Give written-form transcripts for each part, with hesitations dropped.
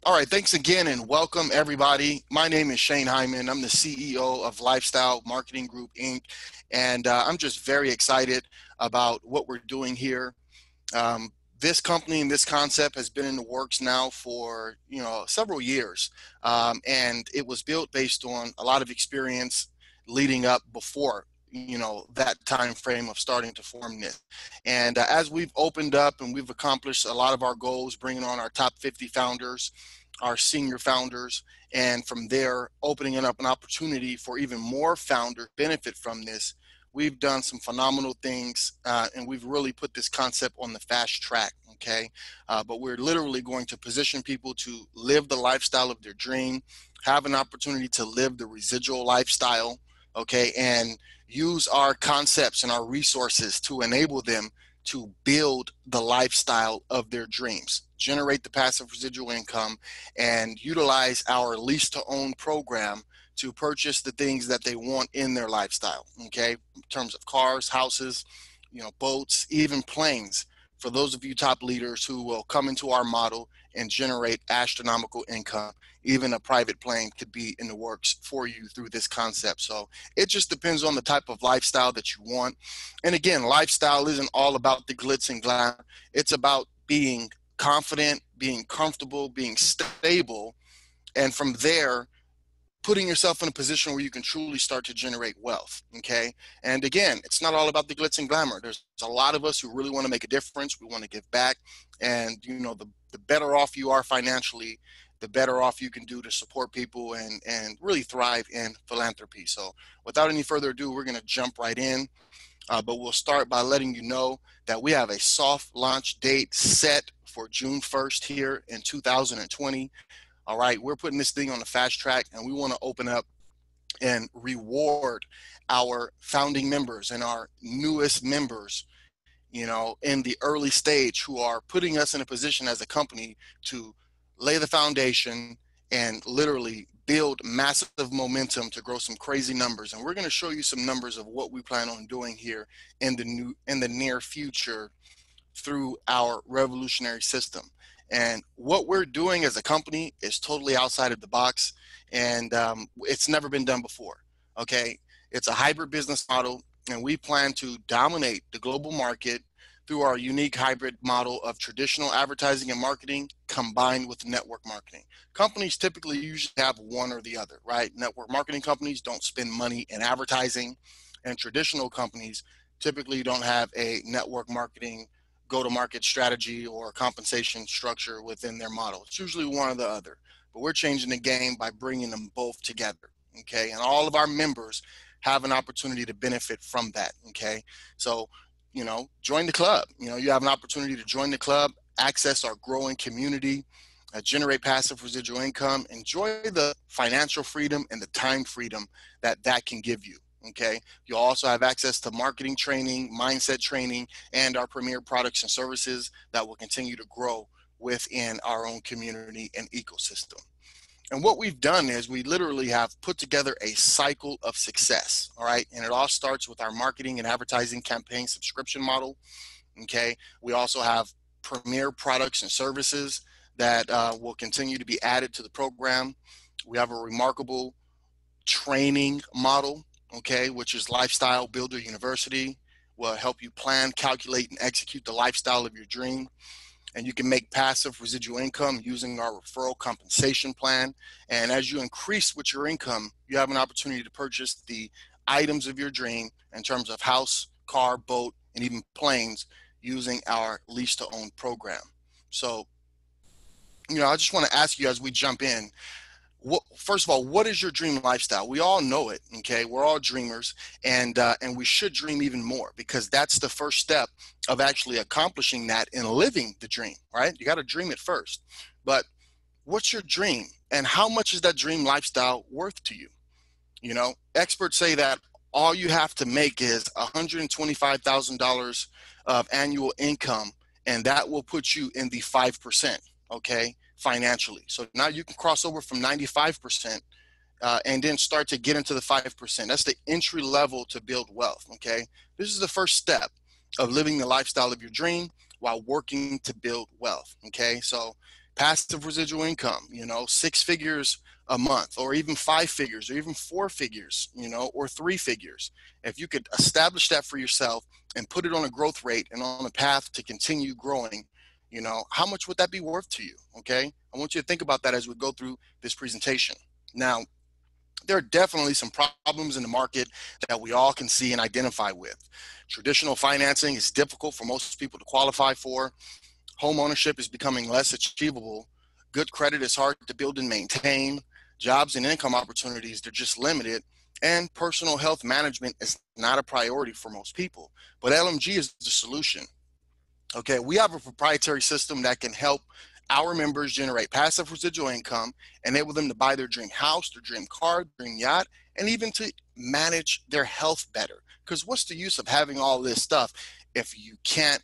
All right, thanks again and welcome everybody. My name is Shane Hyman. I'm the CEO of Lifestyle Marketing Group Inc. And I'm just very excited about what we're doing here. This company and this concept has been in the works now for several years, and it was built based on a lot of experience leading up before that time frame of starting to form this. And as we've opened up and we've accomplished a lot of our goals, bringing on our top 50 founders, our senior founders, and from there opening it up an opportunity for even more founders benefit from this. We've done some phenomenal things, and we've really put this concept on the fast track. Okay, but we're literally going to position people to live the lifestyle of their dream, have an opportunity to live the residual lifestyle. Okay, and use our concepts and our resources to enable them to build the lifestyle of their dreams, generate the passive residual income, and utilize our lease to own program to purchase the things that they want in their lifestyle. Okay, in terms of cars, houses, boats, even planes. For those of you top leaders who will come into our model and generate astronomical income, even a private plane could be in the works for you through this concept. So it just depends on the type of lifestyle that you want. And again, lifestyle isn't all about the glitz and glamour. It's about being confident, being comfortable, being stable, and from there putting yourself in a position where you can truly start to generate wealth. Okay, and again, it's not all about the glitz and glamour. There's a lot of us who really want to make a difference. We want to give back, and the better off you are financially, the better off you can do to support people and really thrive in philanthropy. So without any further ado, we're going to jump right in. But we'll start by letting you know that we have a soft launch date set for June 1st here in 2020. All right, we're putting this thing on the fast track, and we want to open up and reward our founding members and our newest members, in the early stage, who are putting us in a position as a company to lay the foundation and literally build massive momentum to grow some crazy numbers. And we're going to show you some numbers of what we plan on doing here in the near future through our revolutionary system. And what we're doing as a company is totally outside of the box, and it's never been done before. Okay, it's a hybrid business model, and we plan to dominate the global market through our unique hybrid model of traditional advertising and marketing combined with network marketing. Companies typically usually have one or the other, right? Network marketing companies don't spend money in advertising, and traditional companies typically don't have a network marketing go-to-market strategy or compensation structure within their model. It's usually one or the other, but we're changing the game by bringing them both together. Okay, and all of our members have an opportunity to benefit from that. Okay, so join the club. You have an opportunity to join the club, access our growing community, generate passive residual income, enjoy the financial freedom and the time freedom that can give you. Okay, you'll also have access to marketing training, mindset training, and our premier products and services that will continue to grow within our own community and ecosystem. And what we've done is we literally have put together a cycle of success. All right, and it all starts with our marketing and advertising campaign subscription model. Okay, we also have premier products and services that will continue to be added to the program. We have a remarkable training model, okay, which is Lifestyle Builder University. Will help you plan, calculate, and execute the lifestyle of your dream. And you can make passive residual income using our referral compensation plan. And as you increase with your income, you have an opportunity to purchase the items of your dream in terms of house, car, boat, and even planes using our lease to own program. So, I just want to ask you as we jump in, first of all, what is your dream lifestyle? We all know it. Okay, we're all dreamers, and we should dream even more, because that's the first step of actually accomplishing that and living the dream. Right? You got to dream it first. But what's your dream, and how much is that dream lifestyle worth to you? Experts say that all you have to make is $125,000 of annual income, and that will put you in the 5%. Okay, financially. So now you can cross over from 95% and then start to get into the 5%. That's the entry level to build wealth. Okay, this is the first step of living the lifestyle of your dream while working to build wealth. Okay, so passive residual income, 6 figures a month, or even 5 figures, or even 4 figures, or 3 figures. If you could establish that for yourself and put it on a growth rate and on a path to continue growing, how much would that be worth to you? Okay. I want you to think about that as we go through this presentation. Now, there are definitely some problems in the market that we all can see and identify with. Traditional financing is difficult for most people to qualify for. Home ownership is becoming less achievable. Good credit is hard to build and maintain. Jobs and income opportunities, they're just limited. And personal health management is not a priority for most people. But LMG is the solution. Okay, we have a proprietary system that can help our members generate passive residual income, enable them to buy their dream house, their dream car, dream yacht, and even to manage their health better. Because what's the use of having all this stuff if you can't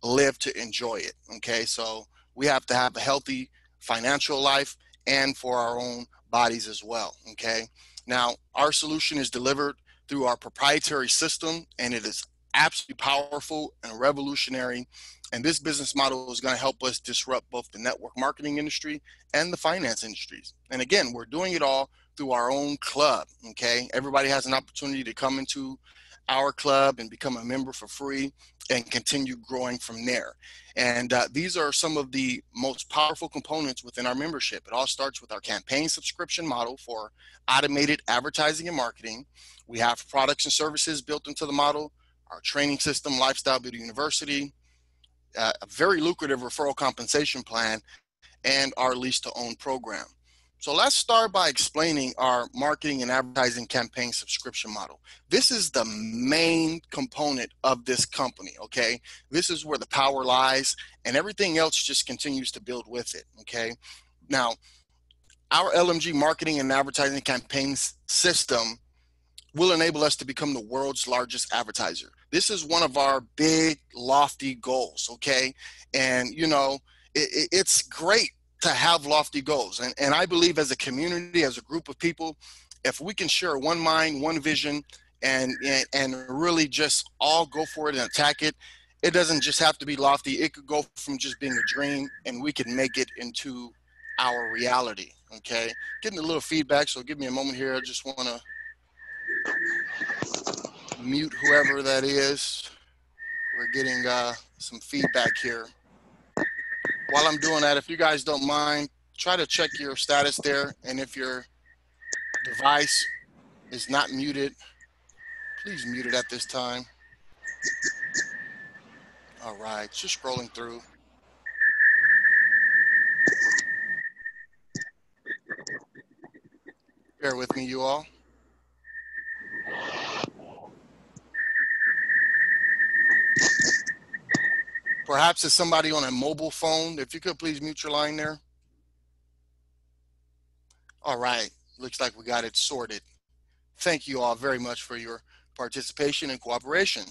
live to enjoy it? Okay, so we have to have a healthy financial life and for our own bodies as well. Okay, now our solution is delivered through our proprietary system, and it is absolutely powerful and revolutionary. And this business model is going to help us disrupt both the network marketing industry and the finance industries. And again, we're doing it all through our own club. Okay, everybody has an opportunity to come into our club and become a member for free and continue growing from there. And these are some of the most powerful components within our membership. It all starts with our campaign subscription model for automated advertising and marketing. We have products and services built into the model, our training system, Lifestyle Beauty University, a very lucrative referral compensation plan, and our lease to own program. So let's start by explaining our marketing and advertising campaign subscription model. This is the main component of this company, okay? This is where the power lies, and everything else just continues to build with it, okay? Now, our LMG marketing and advertising campaigns system will enable us to become the world's largest advertiser. This is one of our big, lofty goals, okay? And, it's great to have lofty goals. And I believe as a community, as a group of people, if we can share one mind, one vision, and really just all go for it and attack it, it doesn't just have to be lofty. It could go from just being a dream, and we can make it into our reality, okay? Getting a little feedback, so give me a moment here. I just want to mute whoever that is. We're getting some feedback here. While I'm doing that, if you guys don't mind, try to check your status there. And if your device is not muted, please mute it at this time. All right, just scrolling through. Bear with me, you all. Perhaps it's somebody on a mobile phone. If you could please mute your line there. All right, looks like we got it sorted. Thank you all very much for your participation and cooperation.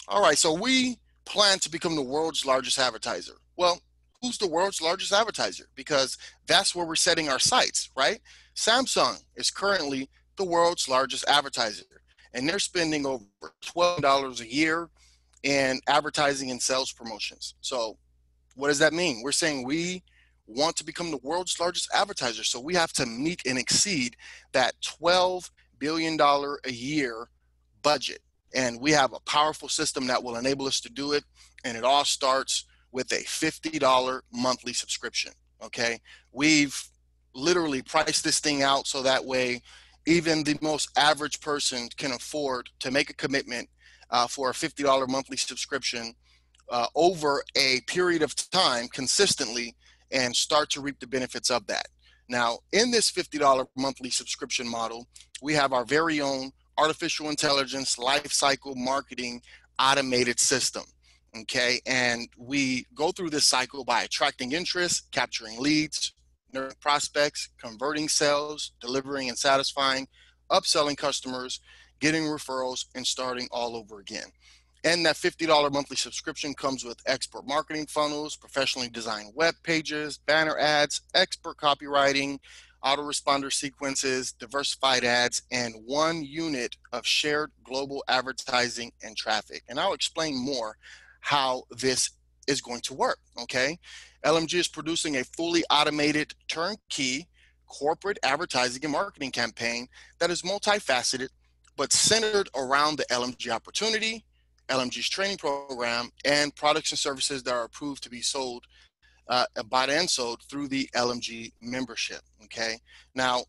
All right, so we plan to become the world's largest advertiser. Well, who's the world's largest advertiser? Because that's where we're setting our sights, right? Samsung is currently the world's largest advertiser, and they're spending over $12 a year in advertising and sales promotions. So what does that mean? We're saying we want to become the world's largest advertiser, so we have to meet and exceed that $12 billion a year budget. And we have a powerful system that will enable us to do it. And it all starts with a $50 monthly subscription, okay? We've literally priced this thing out so that way even the most average person can afford to make a commitment for a $50 monthly subscription over a period of time consistently and start to reap the benefits of that. Now, in this $50 monthly subscription model, we have our very own artificial intelligence life cycle marketing automated system. Okay, and we go through this cycle by attracting interest, capturing leads, nurturing prospects, converting sales, delivering and satisfying, upselling customers, getting referrals, and starting all over again. And that $50 monthly subscription comes with expert marketing funnels, professionally designed web pages, banner ads, expert copywriting, autoresponder sequences, diversified ads, and 1 unit of shared global advertising and traffic. And I'll explain more how this is going to work, okay? LMG is producing a fully automated turnkey corporate advertising and marketing campaign that is multifaceted, but centered around the LMG opportunity, LMG's training program, and products and services that are approved to be sold, bought and sold through the LMG membership, okay? Now,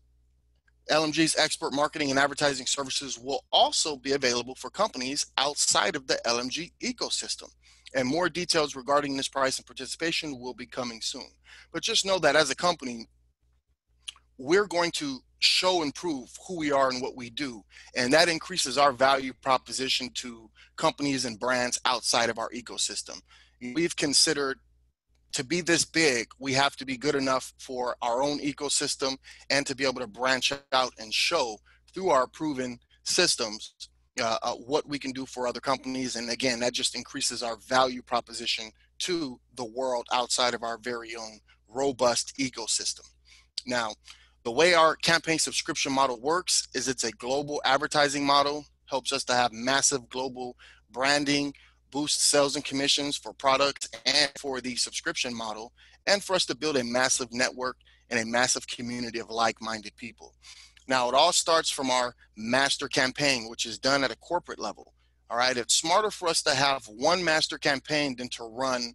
LMG's expert marketing and advertising services will also be available for companies outside of the LMG ecosystem. And more details regarding this price and participation will be coming soon. But just know that as a company, we're going to show and prove who we are and what we do. And that increases our value proposition to companies and brands outside of our ecosystem. We've considered to be this big, we have to be good enough for our own ecosystem and to be able to branch out and show through our proven systems what we can do for other companies. And again, that just increases our value proposition to the world outside of our very own robust ecosystem. Now, the way our campaign subscription model works is it's a global advertising model, helps us to have massive global branding, boost sales and commissions for products and for the subscription model, and for us to build a massive network and a massive community of like-minded people. Now, it all starts from our master campaign, which is done at a corporate level. All right, it's smarter for us to have one master campaign than to run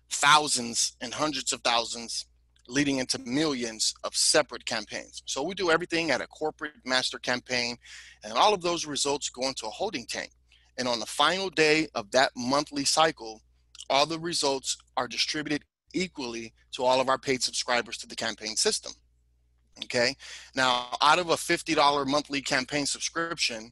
thousands and hundreds of thousands, leading into millions of separate campaigns. So we do everything at a corporate master campaign, and all of those results go into a holding tank. And on the final day of that monthly cycle, all the results are distributed equally to all of our paid subscribers to the campaign system. Okay. Now, out of a $50 monthly campaign subscription,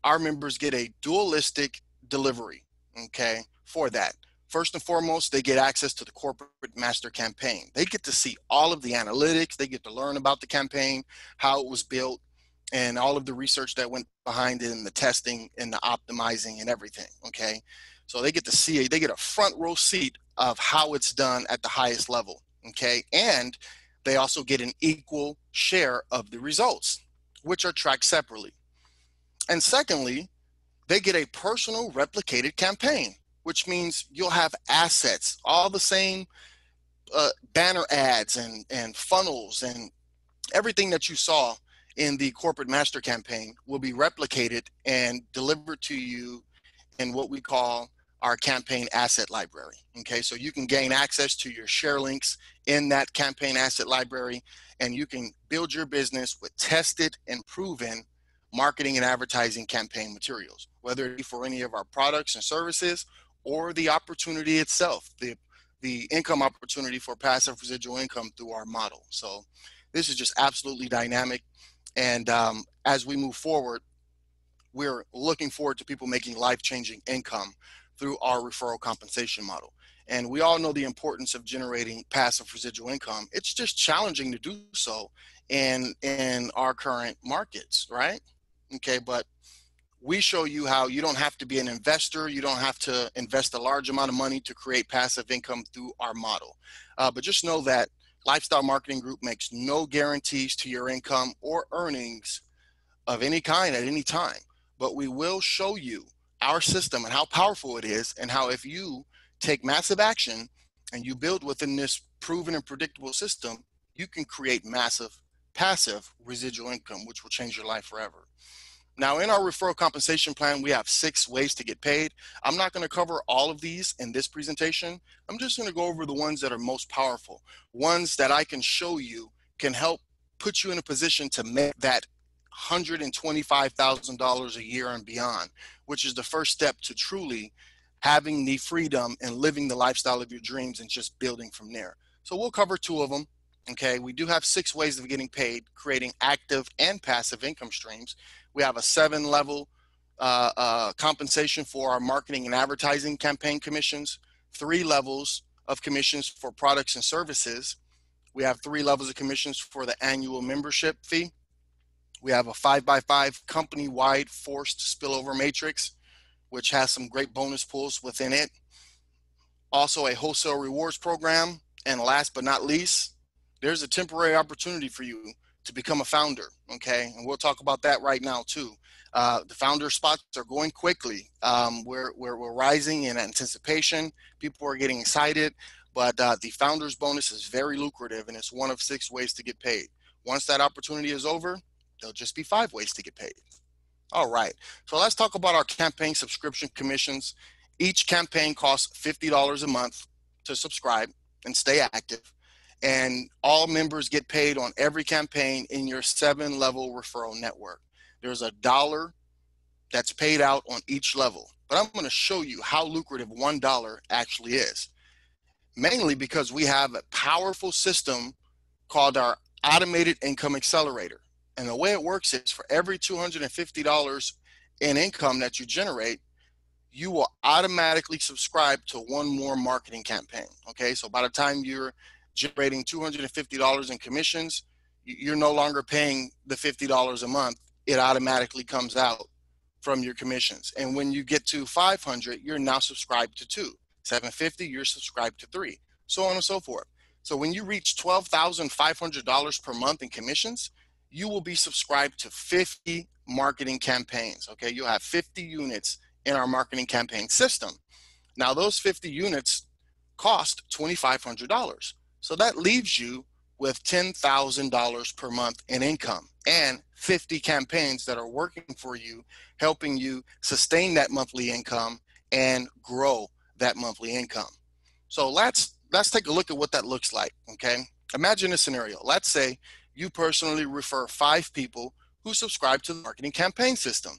our members get a dualistic delivery, okay, for that. First and foremost, they get access to the corporate master campaign. They get to see all of the analytics. They get to learn about the campaign, how it was built, and all of the research that went behind it, and the testing and the optimizing and everything, okay? So they get to see it. They get a front row seat of how it's done at the highest level, okay? And they also get an equal share of the results, which are tracked separately. And secondly, they get a personal replicated campaign, which means you'll have assets, all the same banner ads and funnels and everything that you saw in the corporate master campaign will be replicated and delivered to you in what we call our campaign asset library. Okay, so you can gain access to your share links in that campaign asset library, and you can build your business with tested and proven marketing and advertising campaign materials, whether it be for any of our products and services or the opportunity itself, the income opportunity for passive residual income through our model. So this is just absolutely dynamic. And as we move forward, we're looking forward to people making life-changing income through our referral compensation model. And we all know the importance of generating passive residual income. It's just challenging to do so in our current markets, right? Okay, but we show you how you don't have to be an investor. You don't have to invest a large amount of money to create passive income through our model. But just know that Lifestyle Marketing Group makes no guarantees to your income or earnings of any kind at any time. But we will show you our system and how powerful it is, and how if you take massive action and you build within this proven and predictable system, you can create massive passive residual income, which will change your life forever. Now, in our referral compensation plan, we have 6 ways to get paid. I'm not going to cover all of these in this presentation. I'm just going to go over the ones that are most powerful, ones that I can show you can help put you in a position to make that $125,000 a year and beyond, which is the first step to truly having the freedom and living the lifestyle of your dreams and just building from there. So we'll cover 2 of them. Okay, we do have 6 ways of getting paid, creating active and passive income streams. We have a 7-level compensation for our marketing and advertising campaign commissions, 3 levels of commissions for products and services. We have 3 levels of commissions for the annual membership fee. We have a 5x5 company-wide forced spillover matrix, which has some great bonus pools within it. Also a wholesale rewards program. And last but not least, there's a temporary opportunity for you to become a founder, okay? And we'll talk about that right now too. The founder spots are going quickly. We're rising in anticipation. People are getting excited, but the founder's bonus is very lucrative, and it's one of 6 ways to get paid. Once that opportunity is over, there'll just be 5 ways to get paid. All right, so let's talk about our campaign subscription commissions. Each campaign costs $50 a month to subscribe and stay active, and all members get paid on every campaign in your 7-level referral network. There's $1 that's paid out on each level, but I'm going to show you how lucrative $1 actually is, mainly because we have a powerful system called our automated income accelerator. And the way it works is for every $250 in income that you generate, you will automatically subscribe to 1 more marketing campaign. Okay, so by the time you're generating $250 in commissions, you're no longer paying the $50 a month. It automatically comes out from your commissions. And when you get to 500, you're now subscribed to 2. 750, you're subscribed to 3, so on and so forth. So when you reach $12,500 per month in commissions, you will be subscribed to 50 marketing campaigns. Okay, you'll have 50 units in our marketing campaign system. Now those 50 units cost $2,500. So that leaves you with $10,000 per month in income and 50 campaigns that are working for you, helping you sustain that monthly income and grow that monthly income. So let's take a look at what that looks like. Okay, imagine a scenario. Let's say you personally refer 5 people who subscribe to the marketing campaign system,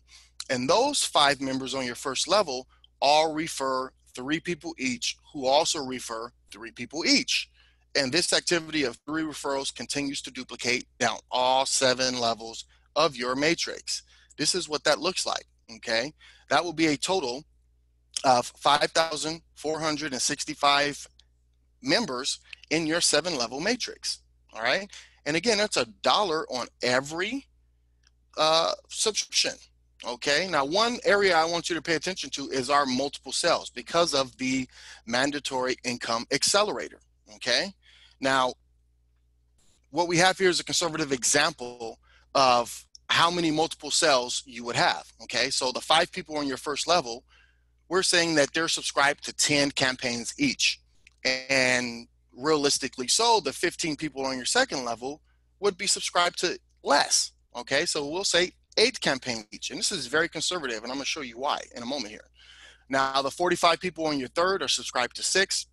and those 5 members on your first level all refer 3 people each, who also refer 3 people each. And this activity of 3 referrals continues to duplicate down all 7 levels of your matrix. This is what that looks like. Okay, that will be a total of 5,465 members in your 7-level matrix. All right, and again, that's $1 on every subscription. Okay, now one area I want you to pay attention to is our multiple sales, because of the mandatory income accelerator. Okay, now what we have here is a conservative example of how many multiple sales you would have. Okay, so the 5 people on your first level, we're saying that they're subscribed to 10 campaigns each, and realistically so, the 15 people on your second level would be subscribed to less. Okay, so we'll say 8 campaigns each, and this is very conservative, and I'm going to show you why in a moment here. Now the 45 people on your third are subscribed to 6.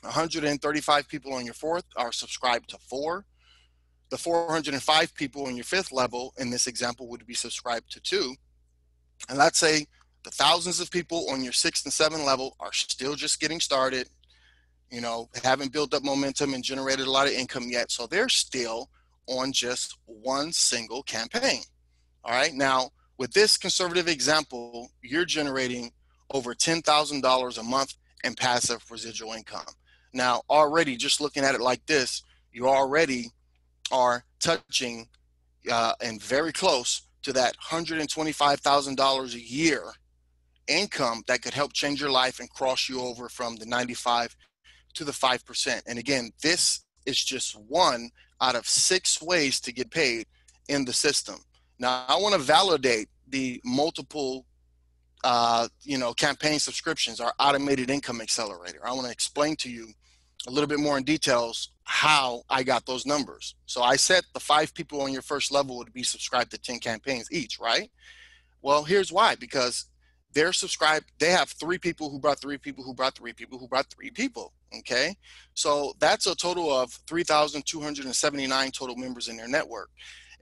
135 people on your fourth are subscribed to 4. The 405 people on your 5th level in this example would be subscribed to 2. And let's say the thousands of people on your 6th and 7th level are still just getting started, you know, haven't built up momentum and generated a lot of income yet, so they're still on just 1 single campaign. All right, now with this conservative example, you're generating over $10,000 a month in passive residual income. Now already, just looking at it like this, you already are touching and very close to that $125,000 a year income that could help change your life and cross you over from the 95 to the 5%. And again, this is just 1 out of 6 ways to get paid in the system. Now, I want to validate the multiple campaign subscriptions, our automated income accelerator. I want to explain to you a little bit more in details how I got those numbers. So I said the 5 people on your first level would be subscribed to 10 campaigns each, right? Well, here's why: because they're subscribed, they have 3 people who brought 3 people who brought 3 people who brought 3 people. Okay, so that's a total of 3,279 total members in their network.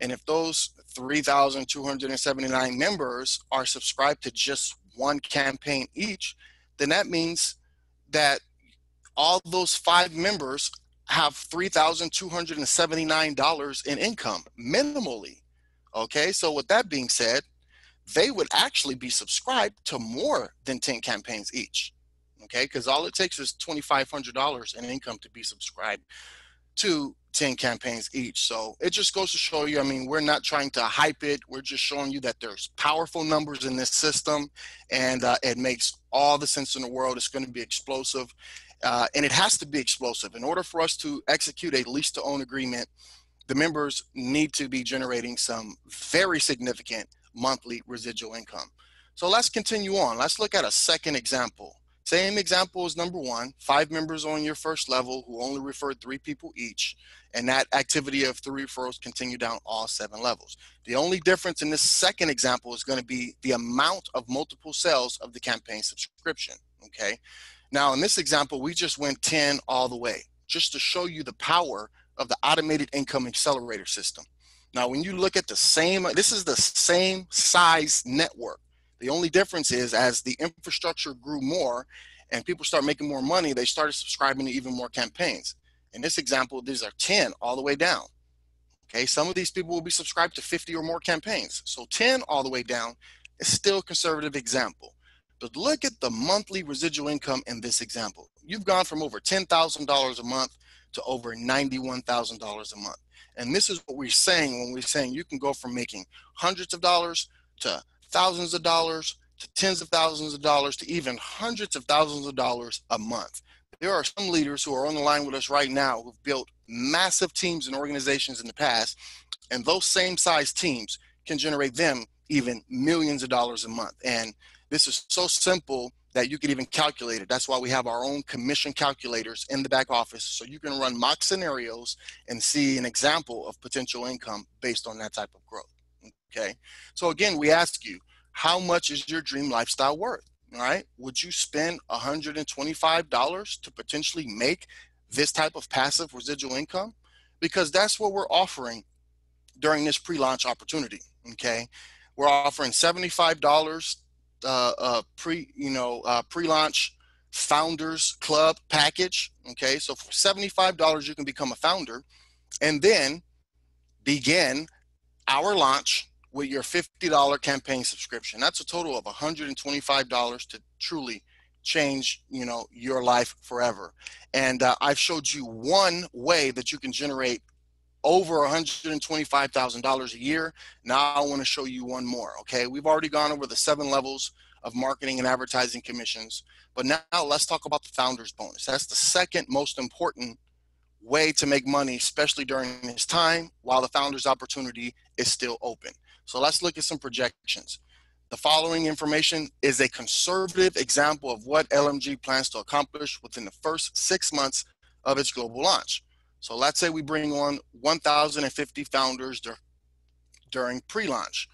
And if those 3,279 members are subscribed to just 1 campaign each, then that means that all those 5 members have $3,279 in income minimally. Okay, so with that being said, they would actually be subscribed to more than 10 campaigns each. Okay, because all it takes is $2,500 in income to be subscribed to 10 campaigns each. So it just goes to show you, I mean, we're not trying to hype it. We're just showing you that there's powerful numbers in this system, and it makes all the sense in the world. It's going to be explosive, and it has to be explosive. In order for us to execute a lease-to-own agreement, the members need to be generating some very significant monthly residual income. So let's continue on. Let's look at a second example. Same example as number one, 5 members on your first level who only referred 3 people each, and that activity of 3 referrals continue down all 7 levels. The only difference in this second example is going to be the amount of multiple sales of the campaign subscription, okay? Now in this example, we just went 10 all the way, just to show you the power of the automated income accelerator system. Now, when you look at the same, this is the same size network. The only difference is as the infrastructure grew more and people start making more money, they started subscribing to even more campaigns. In this example, these are 10 all the way down. Okay, some of these people will be subscribed to 50 or more campaigns. So 10 all the way down is still a conservative example. But look at the monthly residual income in this example. You've gone from over $10,000 a month to over $91,000 a month. And this is what we're saying when we're saying you can go from making hundreds of dollars to thousands of dollars to tens of thousands of dollars to even hundreds of thousands of dollars a month. There are some leaders who are on the line with us right now who've built massive teams and organizations in the past, and those same size teams can generate them even millions of dollars a month. And this is so simple that you can even calculate it. That's why we have our own commission calculators in the back office, so you can run mock scenarios and see an example of potential income based on that type of growth. Okay, so again, we ask you, how much is your dream lifestyle worth? All right, would you spend $125 to potentially make this type of passive residual income? Because that's what we're offering during this pre-launch opportunity. Okay, we're offering $75 pre-launch founders club package. Okay, so for $75 you can become a founder and then begin our launch with your $50 campaign subscription. That's a total of $125 to truly change, your life forever. And I've showed you one way that you can generate over $125,000 a year. Now I want to show you one more. Okay, we've already gone over the 7 levels of marketing and advertising commissions, but now let's talk about the founders bonus. That's the second most important way to make money, especially during this time while the founders opportunity is still open. So let's look at some projections. The following information is a conservative example of what LMG plans to accomplish within the first 6 months of its global launch. So let's say we bring on 1,050 founders during pre-launch,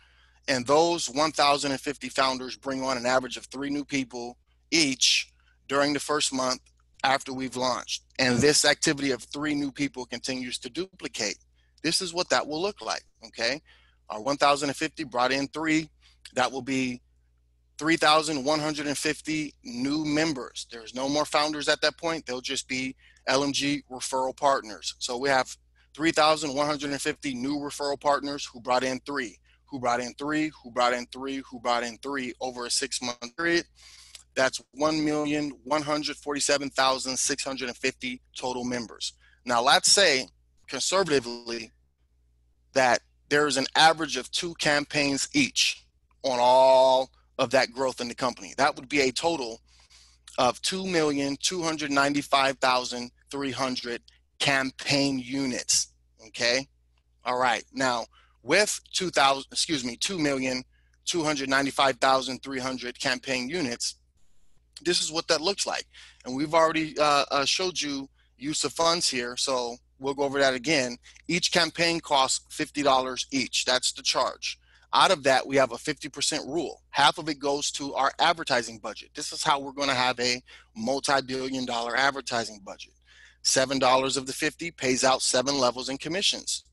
and those 1,050 founders bring on an average of 3 new people each during the first month after we've launched. And this activity of 3 new people continues to duplicate. This is what that will look like, okay? Our 1,050 brought in 3, that will be 3,150 new members. There's no more founders at that point. They'll just be LMG referral partners. So we have 3,150 new referral partners who brought in 3, who brought in 3, who brought in 3, who brought in 3 over a 6-month period. That's 1,147,650 total members. Now let's say conservatively that there's an average of 2 campaigns each on all of that growth in the company. That would be a total of 2,295,300 campaign units. Okay. All right. Now with 2,295,300 campaign units, this is what that looks like. And we've already showed you use of funds here. So we'll go over that again. Each campaign costs $50 each. That's the charge. Out of that, we have a 50% rule. Half of it goes to our advertising budget. This is how we're going to have a multi-billion-dollar advertising budget. $7 of the 50 pays out 7 levels in commissions.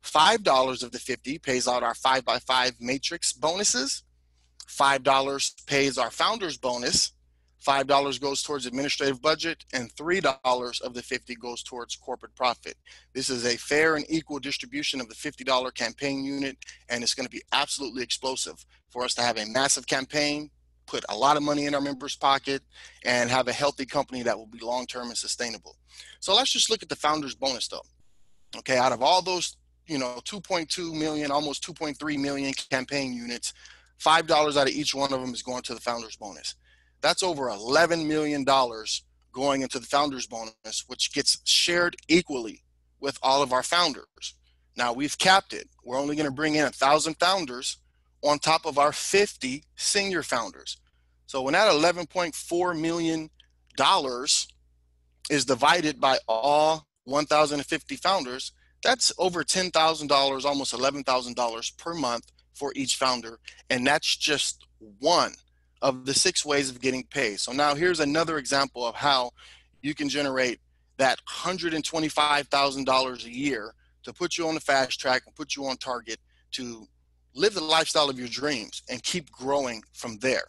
$5 of the 50 pays out our 5x5 matrix bonuses. $5 pays our founders bonus. $5 goes towards administrative budget, and $3 of the 50 goes towards corporate profit. This is a fair and equal distribution of the $50 campaign unit, and it's going to be absolutely explosive for us to have a massive campaign, put a lot of money in our members' pocket, and have a healthy company that will be long-term and sustainable. So let's just look at the founders bonus though. Okay, out of all those, 2.2 million, almost 2.3 million campaign units, $5 out of each one of them is going to the founders bonus. That's over $11 million going into the founders bonus, which gets shared equally with all of our founders. Now we've capped it. We're only going to bring in 1,000 founders on top of our 50 senior founders. So when that $11.4 million is divided by all 1,050 founders, that's over $10,000, almost $11,000 per month for each founder. And that's just one of the 6 ways of getting paid. So now here's another example of how you can generate that $125,000 a year to put you on the fast track and put you on target to live the lifestyle of your dreams and keep growing from there.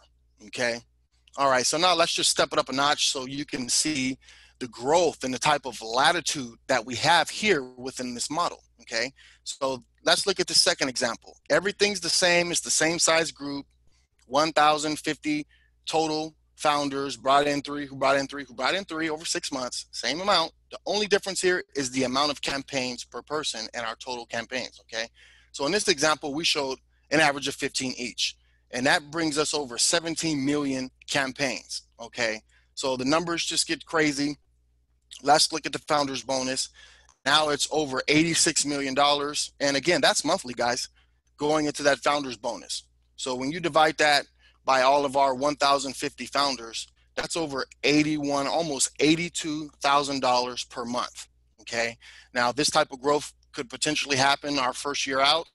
Okay. All right. So now let's just step it up a notch so you can see the growth and the type of latitude that we have here within this model. Okay. So let's look at the second example. Everything's the same. It's the same size group, 1,050 total founders, brought in three, who brought in three, who brought in three over 6 months, same amount. The only difference here is the amount of campaigns per person and our total campaigns. Okay. So in this example, we showed an average of 15 each, and that brings us over 17 million campaigns. Okay. So the numbers just get crazy. Let's look at the founders bonus. Now it's over $86 million. And again, that's monthly, guys, going into that founders bonus. So when you divide that by all of our 1,050 founders, that's over almost $82,000 per month. Okay. Now this type of growth could potentially happen our first year out.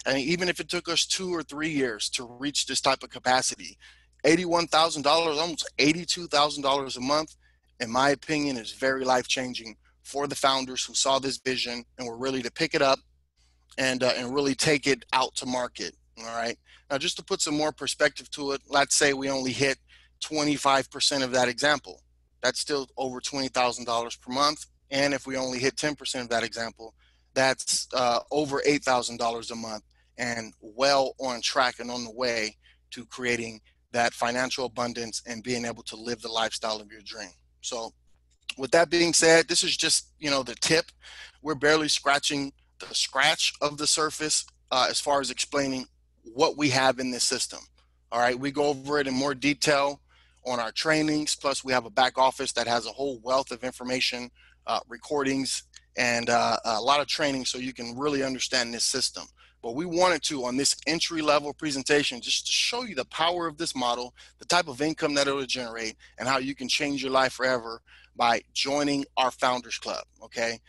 And even if it took us 2 or 3 years to reach this type of capacity, $81,000, almost $82,000 a month, in my opinion, is very life-changing for the founders who saw this vision and were ready to pick it up and really take it out to market. All right. Now, just to put some more perspective to it, let's say we only hit 25% of that example. That's still over $20,000 per month. And if we only hit 10% of that example, that's over $8,000 a month, and well on track and on the way to creating that financial abundance and being able to live the lifestyle of your dream. So with that being said, this is just, the tip. We're barely scratching the scratch of the surface as far as explaining what we have in this system. All right, we go over it in more detail on our trainings. Plus, we have a back office that has a whole wealth of information, recordings, and a lot of training so you can really understand this system. But we wanted to, on this entry-level presentation, just to show you the power of this model, the type of income that it will generate, and how you can change your life forever by joining our Founders Club, okay?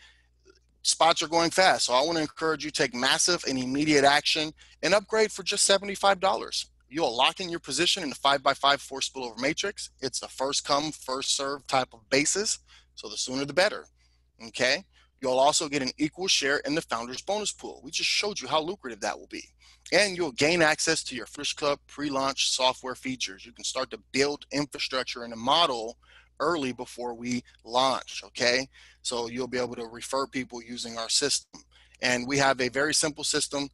Spots are going fast, so I want to encourage you to take massive and immediate action and upgrade for just $75. You'll lock in your position in the 5x5 force spillover matrix. It's a first come, first serve type of basis, so the sooner the better, okay? You'll also get an equal share in the founders bonus pool. We just showed you how lucrative that will be. And you'll gain access to your First Club pre-launch software features. You can start to build infrastructure and a model early before we launch, okay? So you'll be able to refer people using our system. And we have a very simple system,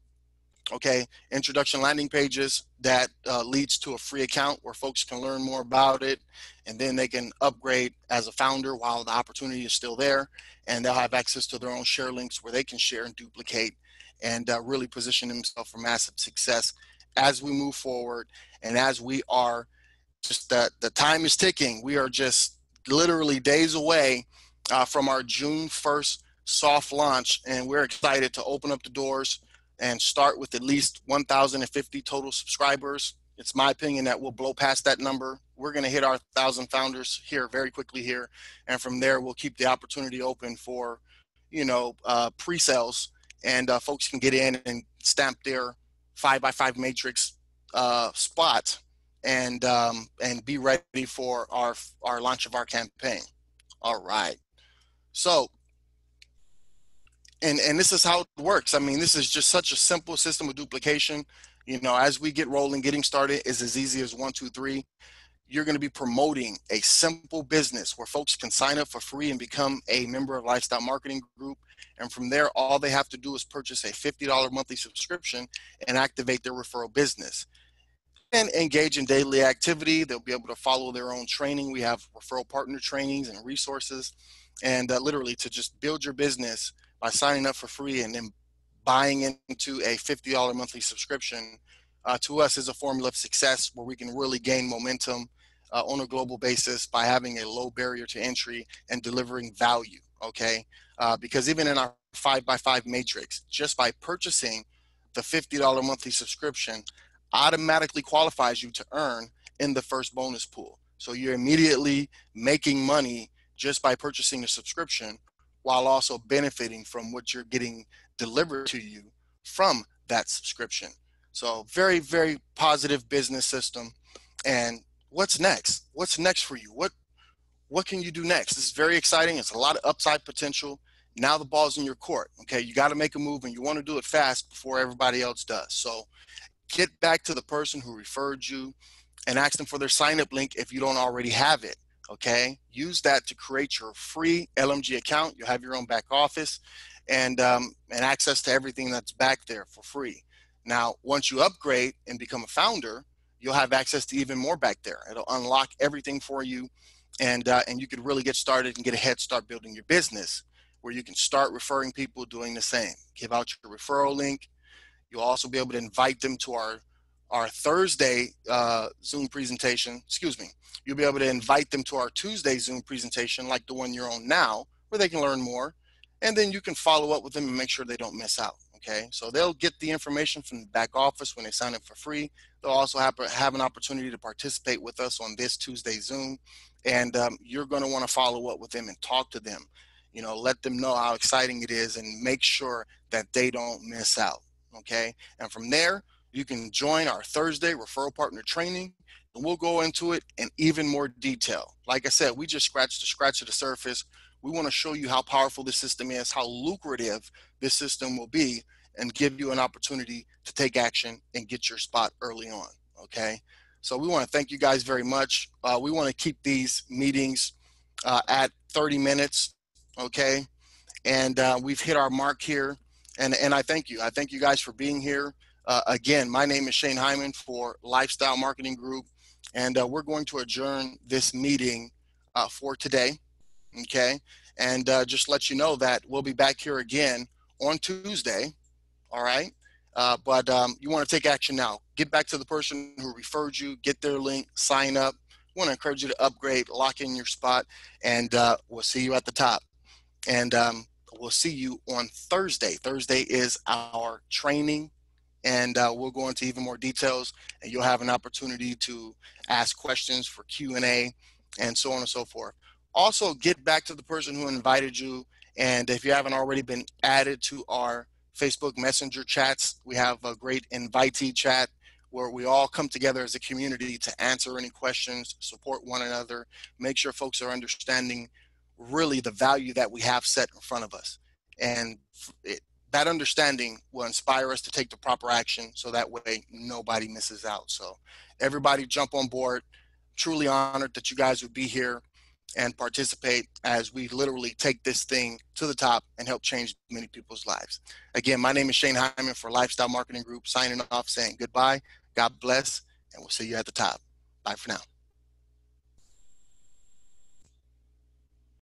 okay? Introduction landing pages that leads to a free account where folks can learn more about it, and then they can upgrade as a founder while the opportunity is still there, and they'll have access to their own share links where they can share and duplicate and really position themselves for massive success as we move forward. And as we are just the time is ticking. We are just literally days away from our June 1st soft launch, and we're excited to open up the doors and start with at least 1,050 total subscribers. It's my opinion that we'll blow past that number. We're going to hit our 1,000 founders here very quickly here, and from there we'll keep the opportunity open for, pre-sales, and folks can get in and stamp their 5x5 matrix spot and be ready for our launch of our campaign. All right. So, and this is how it works. I mean, this is just such a simple system of duplication. As we get rolling, getting started is as easy as 1, 2, 3. You're going to be promoting a simple business where folks can sign up for free and become a member of Lifestyle Marketing Group. And from there, all they have to do is purchase a $50 monthly subscription and activate their referral business and engage in daily activity. They'll be able to follow their own training. We have referral partner trainings and resources, and literally to just build your business by signing up for free and then buying into a $50 monthly subscription to us is a formula of success where we can really gain momentum on a global basis by having a low barrier to entry and delivering value, okay? Because even in our 5x5 matrix, just by purchasing the $50 monthly subscription, automatically qualifies you to earn in the first bonus pool. So you're immediately making money just by purchasing a subscription, while also benefiting from what you're getting delivered to you from that subscription. So very, very positive business system. And what's next? What's next for you? What can you do next? This is very exciting. It's a lot of upside potential. Now the ball's in your court. Okay, you got to make a move, and you want to do it fast before everybody else does. So get back to the person who referred you and ask them for their sign up link if you don't already have it. Okay, use that to create your free LMG account. You'll have your own back office and access to everything that's back there for free. Now, once you upgrade and become a founder, you'll have access to even more back there. It'll unlock everything for you, and you could really get started and get a head start building your business, where you can start referring people doing the same. Give out your referral link. You'll also be able to invite them to our Thursday Zoom presentation. Excuse me. You'll be able to invite them to our Tuesday Zoom presentation, like the one you're on now, where they can learn more. And then you can follow up with them and make sure they don't miss out. Okay, so they'll get the information from the back office when they sign up for free. They'll also have an opportunity to participate with us on this Tuesday Zoom, and you're going to want to follow up with them and talk to them. You know, let them know how exciting it is, and make sure that they don't miss out. Okay, and from there you can join our Thursday referral partner training, and we'll go into it in even more detail. Like I said, we just scratched the surface. We want to show you how powerful this system is, how lucrative this system will be, and give you an opportunity to take action and get your spot early on. Okay, so we want to thank you guys very much. We want to keep these meetings at 30 minutes. Okay, and we've hit our mark here, and I thank you. I thank you guys for being here. Again, my name is Shane Hyman for Lifestyle Marketing Group, and we're going to adjourn this meeting for today. Okay, and just let you know that we'll be back here again on Tuesday. All right, but you want to take action now. Get back to the person who referred you, get their link, sign up. I want to encourage you to upgrade, lock in your spot, and we'll see you at the top. And we'll see you on Thursday. Thursday is our training, and we'll go into even more details, and you'll have an opportunity to ask questions for Q&A and so on and so forth. Also, get back to the person who invited you, and if you haven't already been added to our Facebook Messenger chats, we have a great invitee chat where we all come together as a community to answer any questions, support one another, make sure folks are understanding really the value that we have set in front of us. And that understanding will inspire us to take the proper action, so that way nobody misses out. So everybody jump on board. Truly honored that you guys would be here and participate as we literally take this thing to the top and help change many people's lives. Again, my name is Shane Hyman for Lifestyle Marketing Group, signing off, saying goodbye, God bless, and we'll see you at the top. Bye for now.